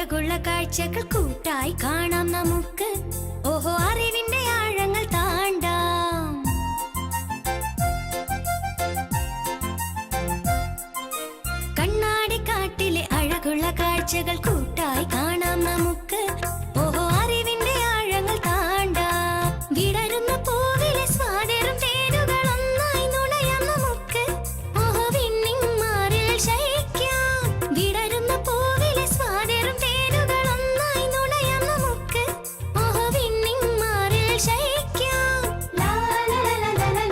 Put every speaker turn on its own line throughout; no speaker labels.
അഴകുള്ള കാഴ്ചകൾ കൂട്ടായി കാണാം നമുക്ക്. ഓഹോ അറിവിന്റെ ആഴങ്ങൾ താണ്ടാം. കണ്ണാടിക്കാട്ടിലെ അഴകുള്ള കാഴ്ചകൾ കൂട്ടായി കാണാം നമുക്ക്. ഓഹോ അറിവിന്റെ ആഴങ്ങൾ താണ്ടാം. വിടരുന്ന പൂവിലെ സ്വാതേറും തേനുകൾ ഒന്നായി നുണയാം നമുക്ക്. ഓഹോ വിണ്ണിൻ മാറിൽ ശയിക്കാം. വിടരുന്ന പൂവിലെ സ്വാതേറും തേനുകൾ ഒന്നായി നുണയാം നമുക്ക്. ഓഹോ വിണ്ണിൻ മാറിൽ ശയിക്കാം. ലാ ലാ ലാ ലാ ലാ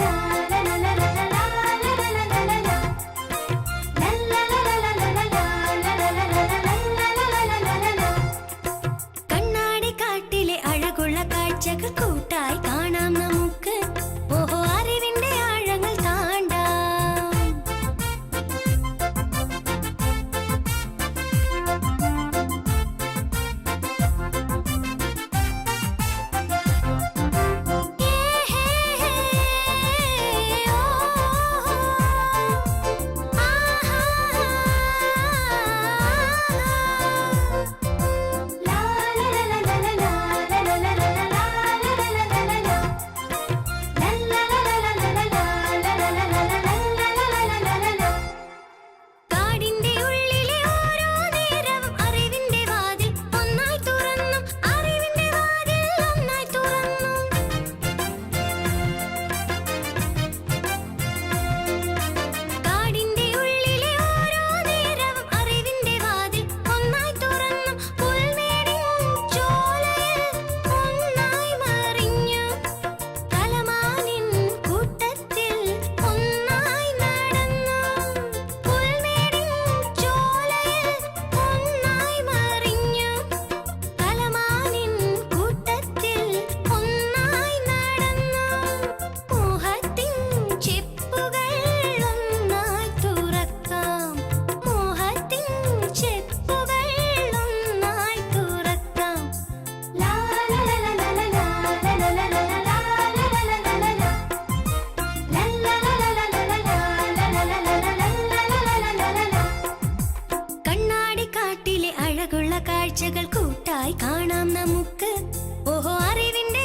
ലാ ലാ ലാ ലാ ലാ ലാ കണ്ണാടിക്കാട്ടിലെ അഴകുള്ള കാഴ്ചകൾ കൂട്ടായി കാണാം നമുക്ക്. ഓഹോ അറിവിന്റെ ആഴങ്ങൾ താണ്ടാം. കാടിന്റെ ഉള്ളിലെ ഓരോ നേരവും അറിവിന്റെ വാതിൽ ഒന്നായി തുറന്നും. അറിവിന്റെ വാതിൽ ഒന്നായി തുറന്നും. കാടിന്റെ ഉള്ളിലെ ഓരോ നേരവും അറിവിന്റെ വാതിൽ ഒന്നായി തുറന്നും. പുൽമേടിൻ ചോലയിൽ ഒന്നായി മറിഞ്ഞു. കലമാനിൻ കൂട്ടത്തിൽ ഒന്നായി നടന്നു. പുൽമേടിൻ ചോലയിൽ ഒന്നായി മറിഞ്ഞു. കലമാനിൻ കൂട്ടത്തിൽ ഒന്നായി നടന്നു. മോഹത്തിൻ ചെപ്പുകൾ ഒന്നായി തുറക്കാം. മോഹത്തിൻ ചെപ്പുകൾ ഒന്നായി തുറക്കാം. ലാ ലാ ലാ ലാ ലാ ലാ ലാ ലാ ലാ ലാ ലാ കണ്ണാടിക്കാട്ടിലെ അഴകുള്ള കാഴ്ചകൾ കൂട്ടായി കാണാം നമുക്ക്. ഓഹോ അറിവിന്റെ